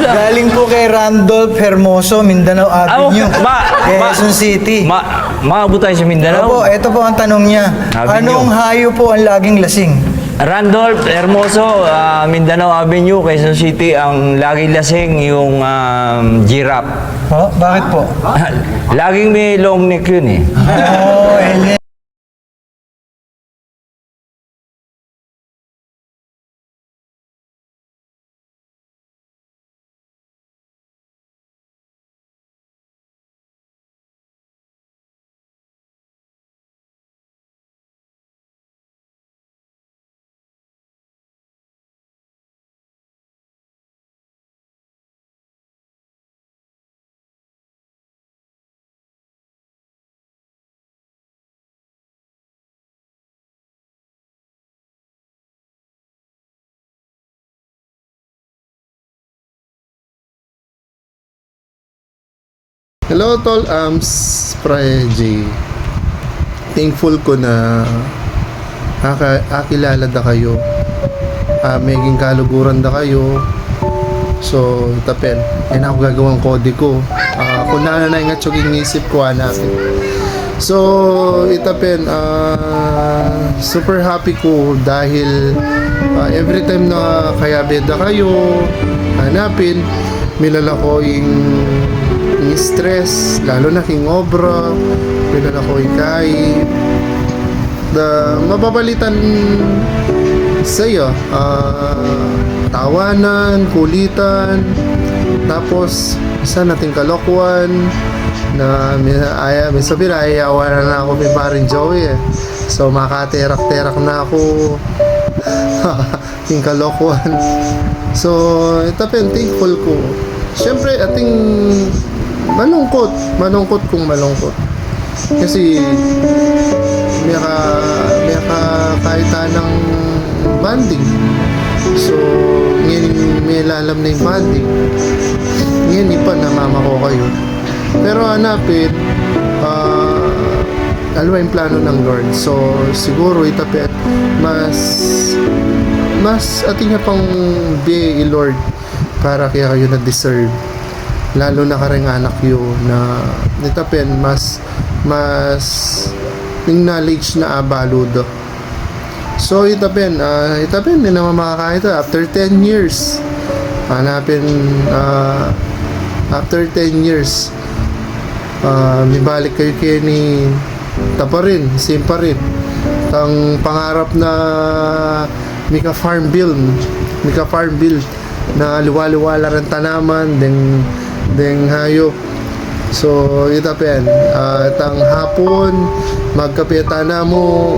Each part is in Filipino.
Galing po kay Randolph Hermoso, Mindanao Avenue, Quezon City. Maabot tayo sa Mindanao. Opo, ito po ang tanong niya. Avenue. Anong hayop po ang laging lasing? Randolph Hermoso, Mindanao Avenue, Quezon City, ang laging lasing yung giraffe. Oh, bakit po? Laging may long neck yun eh. Oh, hindi. Hello Tol Spray J. Thankful ko na akilala da kayo. Maging kaluguran da kayo. So, tapen. Yan ako gagawang kode ko. Kung na nga tsuging isip ko, hanapin. So, itapen. Super happy ko dahil every time na kaya beda kayo, hanapin, milala ko yung stress, lalo na king obra, milala ko yung kai. Mababalitan sa'yo, tawanan, kulitan, tapos isa nating kalokwan na may sabi na ayawan na ako may paring Joey eh. So makaterak-terak na ako yung kalokwan. So ito pa thankful ko. Siyempre ating malungkot kung malungkot kasi may kahit ng banding. So ngayon may lalam na yung banding, ngayon pa namama ko kayo, pero hanapin alam mo yung plano ng Lord. So siguro itapet mas ating nga pang be Lord para kaya kayo na deserve, lalo na kareng anak yun na nitapen mas yung knowledge na abalud. So itapen hindi naman makakakita after 10 years hanapin, after 10 years may balik kayo kayo ni tapa rin, same pa rin ang pangarap na Mika Farm Bill na liwaliwala rin tanaman deng hayop. So itapen itang hapon magkapita na mo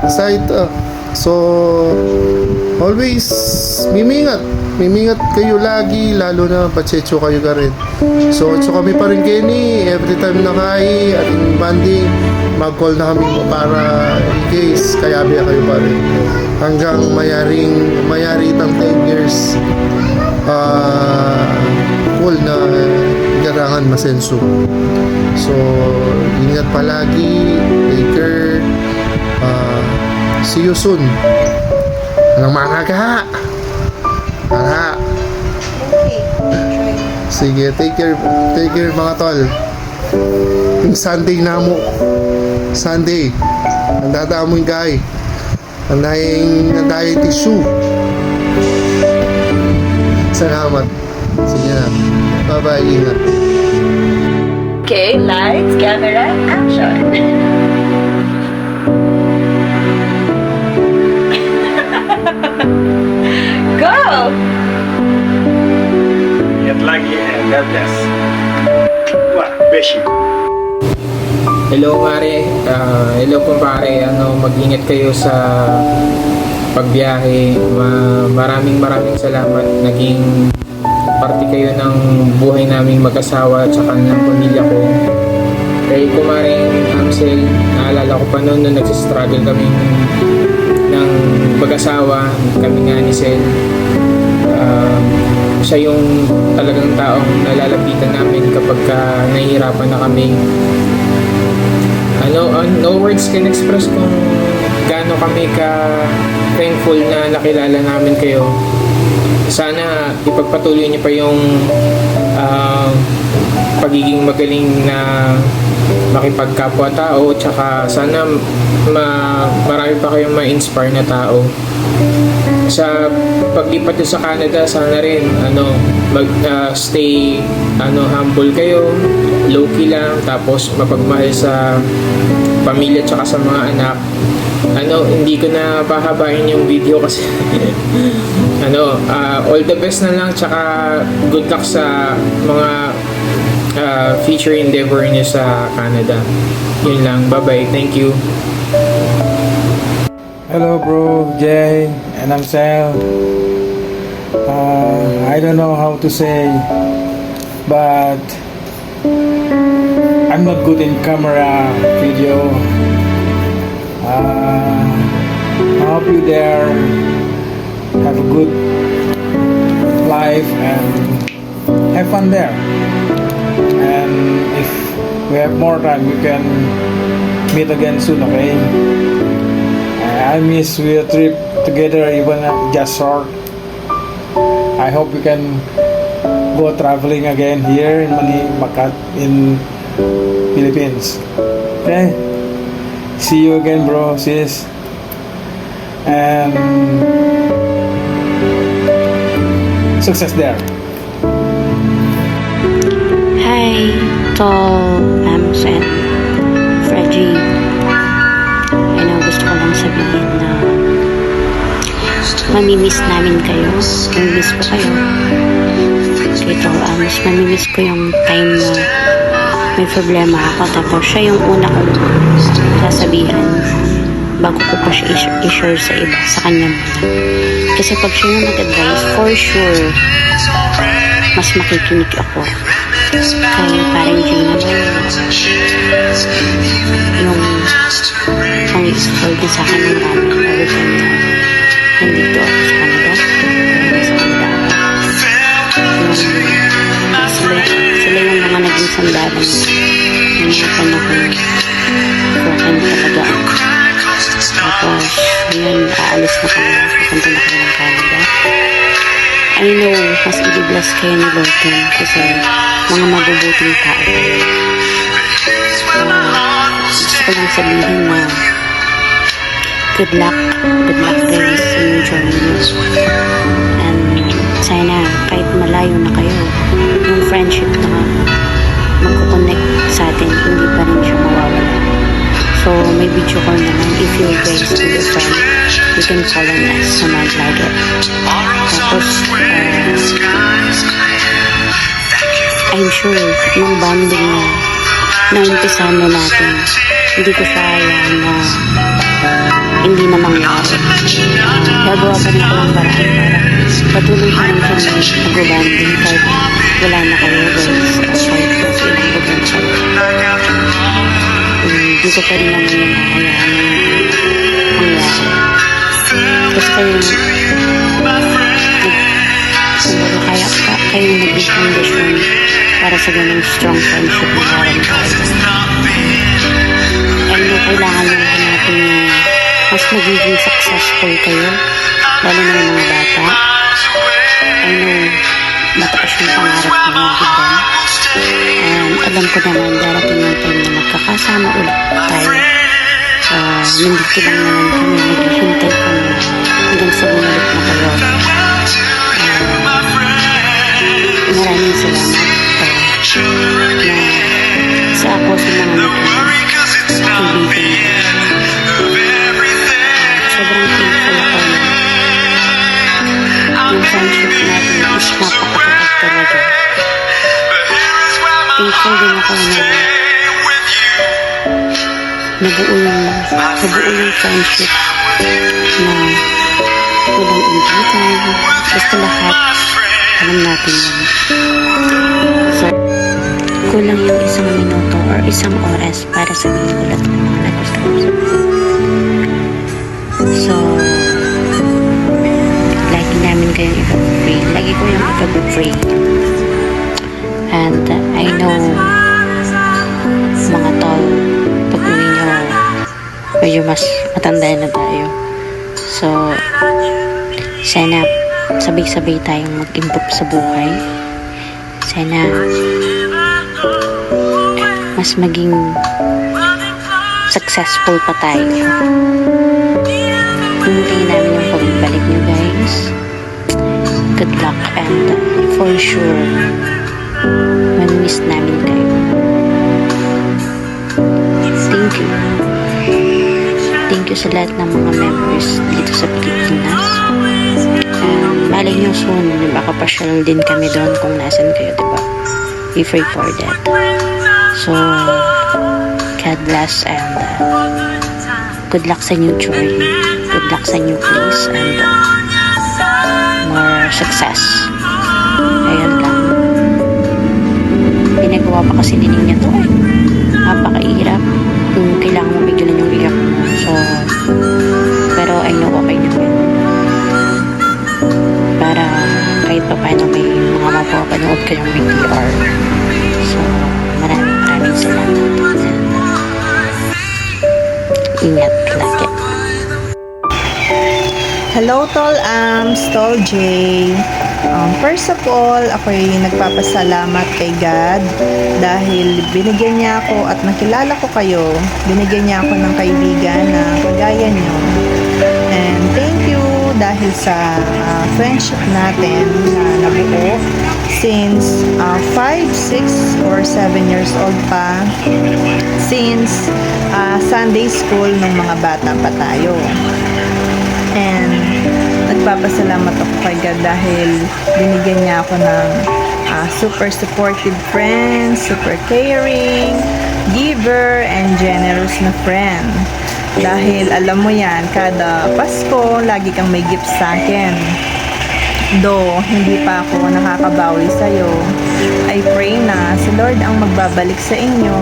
sa ito. So always mimingat kayo lagi, lalo na patsecho kayo ka rin. So kami pa rin Kenny, every time na kayo ating banding mag-call na kami para in case kaya biya kayo pa rin hanggang mayari itang 10 years full na garangan masenso. So ingat palagi, take care, see you soon. Anong mga ka? Sige, take care mga tol. Yung Sunday na mo, Sunday ang dadamoy kay ang dahing tissue. Salamat. Sige na, bye bye, ingat. Okay, lights, camera, action. Go! Get lucky and God bless. Wah, beshi. Hello Mare, hello po pare, mag-ingat kayo sa pagbiyahe. Maraming salamat, naging parte kayo ng buhay naming mag-asawa at saka ng pamilya ko. Kay kumaring Amsel, naalala ko pa noon nung nagsistruggle kami ng mag-asawa, kami nga ni Sel. Siya yung talagang taong nalalapitan namin kapag nahihirapan na kami. No words can express kung gaano kami ka thankful na nakilala namin kayo. ipagpatuloy niyo pa yung pagiging magaling na makipagkapwa-tao, tsaka sana marami pa kayong ma-inspire na tao. Sa paglipat nyo sa Canada, sana rin stay humble kayo, low-key lang, tapos mapagmahal sa pamilya tsaka sa mga anak. Hindi ko na pahabain yung video kasi all the best na lang, tsaka good luck sa mga future endeavor niyo sa Canada. Yun lang, bye-bye, thank you. Hello bro, Jay, and I'm Sal. I don't know how to say, but I'm not good in camera, video. I hope you there have a good life and have fun there. And if we have more time, we can meet again soon, okay? I miss we trip together, even just short. I hope we can go traveling again here in Makat in Philippines. Okay? See you again, bro, sis. And success there. Hi, Tol, Ams, and Freddy. Gusto ko lang sabihin na mamimiss namin kayo. Mamimiss ko kayo. Kito, mamimiss ko yung time na may problema ako. Tapos siya yung una kong sasabihan bago ko pa siya i-share sa iba, sa kanya muna. Kasi pag siya yung nag-advise, for sure, mas makikinig ako. Kaya parang Gina yung ang i-spoil din sa akin ng ramen every time na nandito ako sa Canada. Sila yung mga naging sandalan ng mga panahon ko kayo talaga. Tapos ngayon aalis na kami, pupunta na kami ng Canada. I know mas i-bless kayo ni Lord kasi mga mabubuting tao kayo. Gusto ko lang sabihin na good luck guys sa inyong journey nyo. And sana kahit malayo na kayo, yung friendship na magkoconnect sa atin, hindi pa rin siya mawawala. So may video call naman, if you guys with a friend, you can call on us sa night like it. Tapos I'm sure yung bonding na naumpisahan na natin, hindi ko siya alam na hindi na mangyari. Gagawa pa rin ko ng paraan para patuloy pa rin kami mag-bonding kahit wala na kayo guys, kahit sa ibang lugar na kayo. Hindi ko pa rin naman yung mahayaan na mangyari. Kasi kayo kaya kayo naging condition para sa ganung strong friendship na parang tayo. And kailangan lang natin mas magiging successful kayo, lalo na yung mga bata. I know mataas yung pangarap ng mga bigyan. And alam ko naman darating yung time na magkakasama ulit tayo. Nandito lang naman kami, naghihintay kami hanggang sa bumalik na kayo. Maraming salamat na sa ako sa mga kaibigan. Sobrang thankful ako na yung friendship natin is napakatapag talaga. Thankful din ako na nabuo yung friendship na walang ingitan, basta lahat alam natin yan. So, kulang yung isang minuto or isang oras para sabihin ulit ng mga nagustuhan. So, lagi namin kayong ipag-pray. Lagi ko yung ipag-pray. And I know mga tol, pag-uwi nyo, medyo mas matanda na tayo. So, sana sabay-sabay tayong mag-improve sa buhay. Sana mas maging successful pa tayo. Hintayin namin yung pagbalik nyo, guys. Good luck and for sure, mamimiss namin kayo. Thank you. Thank you sa lahat ng mga members dito sa Pilipinas. Malay nyo soon, baka pasyal din kami doon kung nasan kayo, diba? We pray for that. So, God bless and good luck sa new journey. Good luck sa new place and more success. Ayun lang. Pinagawa pa kasi ni Ninya to eh. Napakahirap. Kailangan mo bigyan yung iyak mo. So, pero I know okay naman. Para kahit pa paano may mga mapapanood kayong VTR. So, maraming salamat. Ingat lagi. Hello, Tol Ams, Tol J. First of all, ako'y nagpapasalamat kay God dahil binigyan niya ako at nakilala ko kayo. Binigyan niya ako ng kaibigan na kagaya niyo. And thank you dahil sa friendship natin na nabuo since 5, 6, or 7 years old pa. Since Sunday school nung mga bata pa tayo. And nagpapasalamat ako kay God dahil binigyan niya ako ng super supportive friends, super caring, giver, and generous na friend. Dahil alam mo yan, kada Pasko, lagi kang may gift sa akin. Though, hindi pa ako nakakabawi sa'yo, I pray na si Lord ang magbabalik sa inyo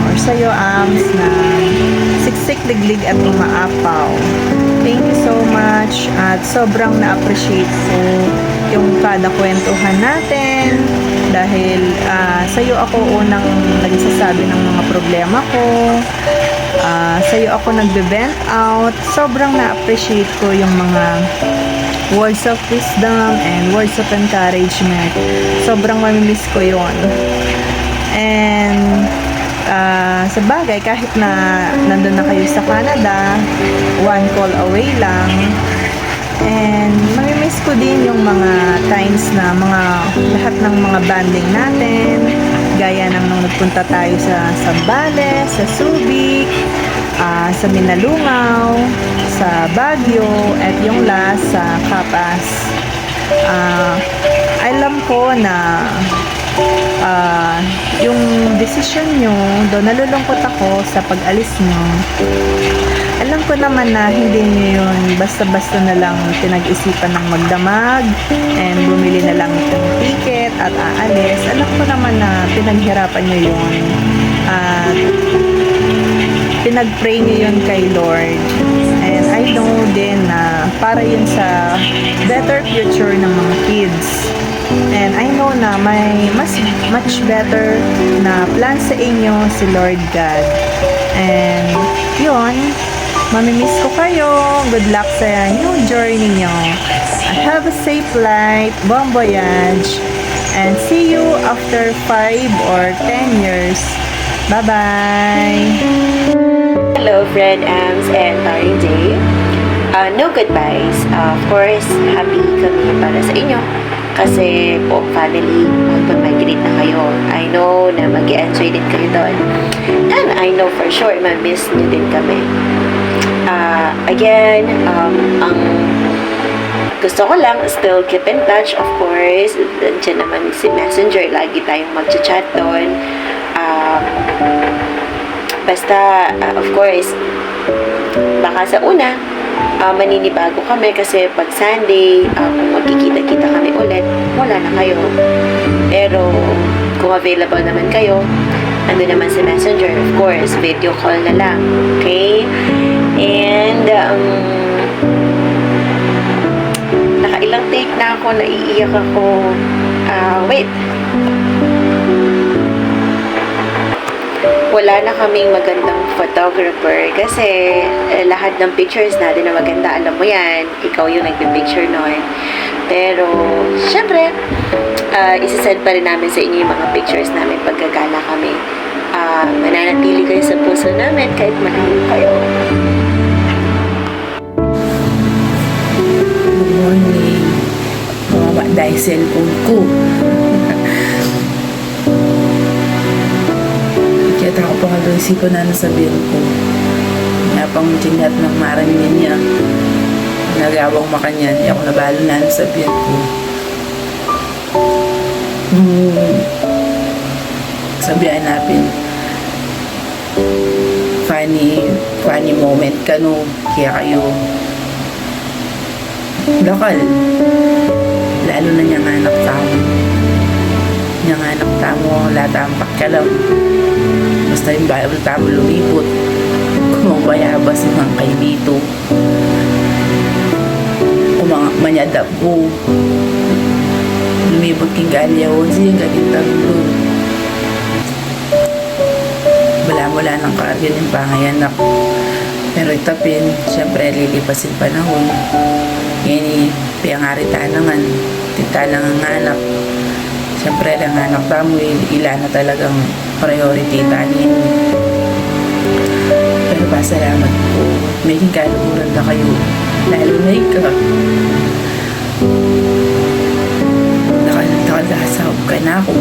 or sa'yo, Ams, na siksik, liglig at umaapaw. Thank you so much at sobrang na-appreciate ko yung kada kwentuhan natin dahil sa'yo ako unang nagsasabi ng mga problema ko. Sa'yo ako nagbe-vent out. Sobrang na-appreciate ko yung mga words of wisdom and words of encouragement. Sobrang mamimiss ko yon. And sa bagay, kahit na nandun na kayo sa Canada, one call away lang. And mamimiss ko din yung mga times na lahat ng mga banding natin, gaya ng nung nagpunta tayo sa Zambales, sa Subic, sa Minalungaw, sa Baguio, at yung last sa Capas. Alam ko na yung decision nyo, doon nalulungkot ako sa pag-alis nyo. Alam ko naman na hindi nyo yun basta-basta na lang pinag-isipan ng magdamag and bumili na lang ng ticket at aalis. Alam ko naman na pinaghirapan nyo yun at pinag-pray nyo yun kay Lord. And I know din na para yun sa better future ng mga kids. And I know na may much better na plan sa inyo si Lord God. And yun, mamimiss ko kayo. Good luck sa new journey nyo. Have a safe flight. Bon voyage. And see you after 5 or 10 years. Bye-bye. Hello, Fred, Ams, and Tari J. No goodbyes. Of course, happy kami para sa inyo. Kasi po, family, magpag-migrate na kayo. I know na mag-enjoy din kayo doon. And I know for sure, ma-miss nyo din kami. Again, ang gusto ko lang, still keep in touch, of course. Diyan naman si Messenger, lagi tayong mag-chat doon. Basta, of course, baka sa una, maninibago kami kasi pag Sunday, kung magkikita-kita kami ulit, wala na kayo. Pero, kung available naman kayo, ando naman si Messenger, of course, video call na lang. Okay? And, nakailang take na ako, naiiyak ako. Wait. wala na kaming magandang photographer kasi lahat ng pictures natin na maganda, alam mo yan, ikaw yung nagpipicture noon. Pero, syempre, isasend pa rin namin sa inyo yung mga pictures namin pagkagala kami. Mananatili kayo sa puso namin kahit malayo kayo. Good morning. Mama, dahil cellphone ko. Kaya ako pa nga doon isipan na nasabihin ko. Nga pang chingat ng maraming niya. Nagawang makanyan. Ako nabalo na nasabihin ko. Sabihan natin. Funny moment ka no. Kaya kayo lakal. Lalo na niyang anak tamo. Niyang anak tamo, latampak ka lang. Basta yung Bible tamo lumipot. Kumabayabas mga kay dito. Kumangat manyadap ko. Lumipot king galyaw. Siya ganitang doon. Wala ng kaaryan yung pangayanak. Pero itapin, syempre lilipasin panahon. Ngayon, piyangarita naman, tita lang ang anak. Siyempre, ang anak tamo, ilan na talagang priority tanin. Pero pasalamat po, may kalukuran na kayo, lalo na ikaw. Nakasahog ka na ako.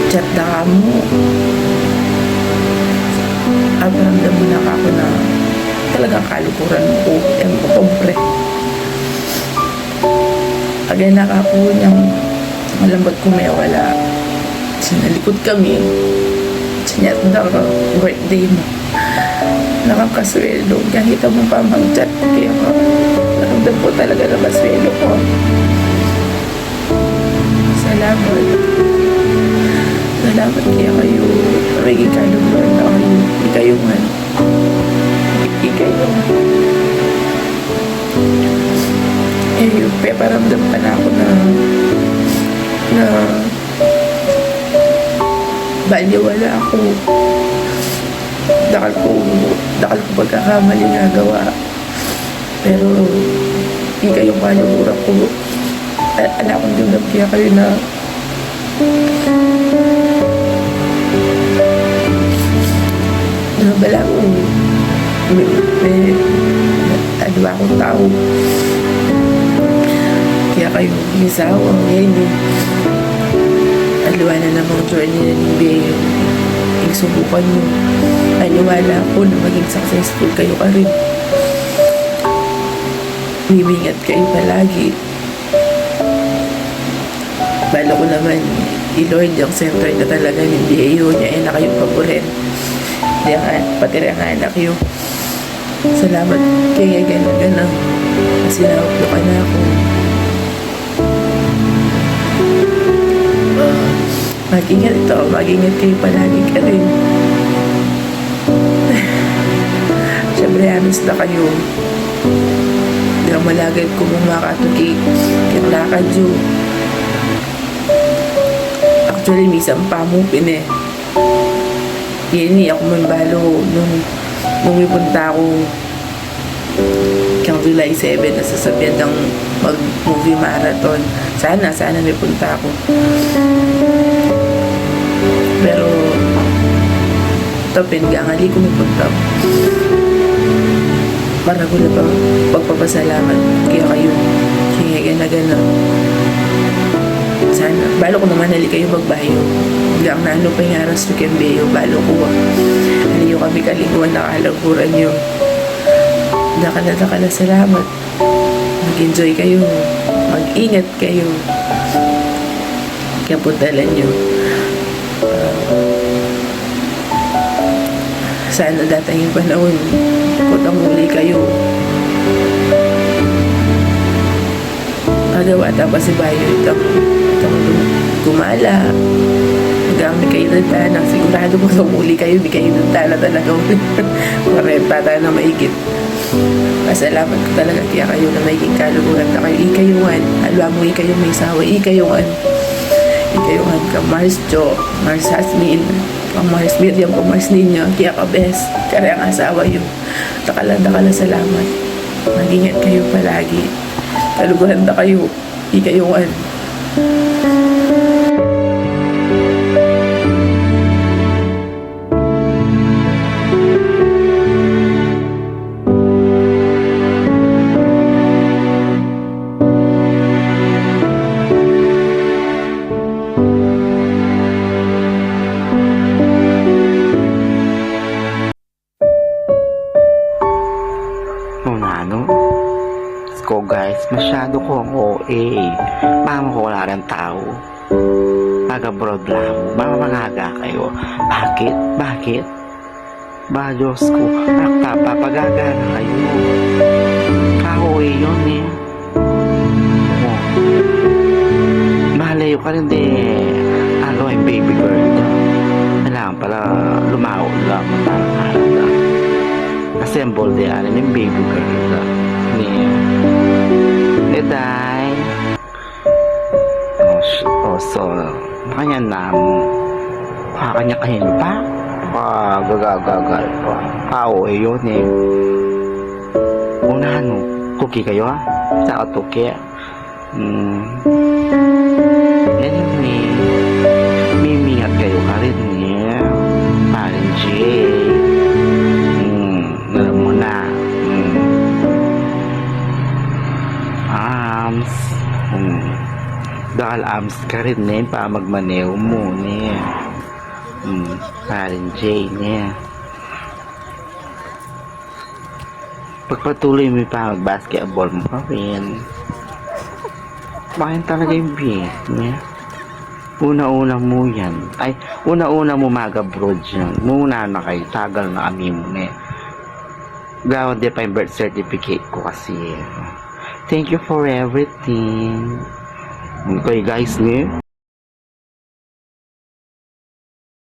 Chat na ka mo. Paramdam mo na ako na talagang kalukuran ko. Yan ko, pobre. Agay na ka po niyang malambot ko may wala. Sinalikod kami. Sinyat na ka, birthday mo. Nakakaswelo. Kahit mo pa mag-chat. Kaya ka, naramdam po talaga na maswelo ko. Salamat. Salamat kaya kayo. Magiging kalukuran na kayo. Hindi kayo man. Paramdam pa na ako na baliwala ako. Dakal ko pagkakamali nagawa. Pero hindi kayong kalukuran ko. Alam kong dumdam kaya kayo na bala ko may adwa akong tao kaya kayo misawa ngayon alwa na namang journey na ni yung subukan nyo aniwala ko na maging successful kayo ka rin bibingat kayo palagi bala ko naman i-Lord yung center na talaga ni Deo niya na kayong paborin pati rin ang anak yun. Salamat kaya gana-gana. Sinawaplo ka na ako. Mag-ingat kayo palagi ka rin. Siyempre, amis na kayo. Hindi ang malagay ko mong makatuki. Kaya lakad yun. Actually, may isang pamupin eh. Yan ako mambalo nung may punta ako kang July 7 na sasabihan ng mag-movie marathon. Sana may punta ako. Pero tapin gangali ko may punta. Para ko na pa pagpapasalamat kaya kayo. Kaya gana-gana. Sana. Balo ko naman hali kayo magbayo. Hanggang nano pa yung aras to Kembeyo. Balo ko. Haliyo kami kaliguan na kalaguran nyo. Dakala salamat. Mag-enjoy kayo. Mag-ingat kayo. Kaya puntalan nyo. Sana datang yung panahon. Kung muli kayo. Magawa tapos si Bayo itang gumala. Magamit kayo ng tanang. Sigurado mo muli kayo, di kayo ng tana talaga. 40 na maigit. Pasalamat ko talaga kaya kayo na maiging kaluguran na kayo. Ikayungan. Alwa mo ikayong may sawa. Ikayungan. kayo nga kamaris Jo, maris Hasmin, kamaris Miriam, kamaris ninyo, kaya kabes, kaya ang asawa yun. Dakala salamat. Mag-ingat kayo palagi. Kaluguran na kayo. Di kayo Ano? Ko guys, masyado kong OA. Mama ko wala ng tao. Mag-abroad lang. Mama mangaga kayo. Bakit? Ba, Diyos ko. Papagaga na kayo. Ka-OA yun eh. Oh. Mahalayo ka rin ano yung baby girl. Kailangan pala lumao lang. Assemble din yung baby girl. Day. So, kanya na kanya pa. Gagagal pa. Kao, yun eh. Unahan mo. Cookie kayo ha? Sa otoke. Anyway, mimingat kayo ka rin eh. Parin Jay. Alam mo na. Arms. Dahil arms ka rin eh, para magmaneho mo eh. Parin Jay eh. Pagpatuloy mo pa mag-basketball mo pa rin. Bakit talaga yung bih eh? Una-una mo yan. Ay, una-una mo mag-abroad yan. Muna na kayo, tagal na kami mo eh. Gawad din pa yung birth certificate ko kasi. Thank you for everything. Okay guys,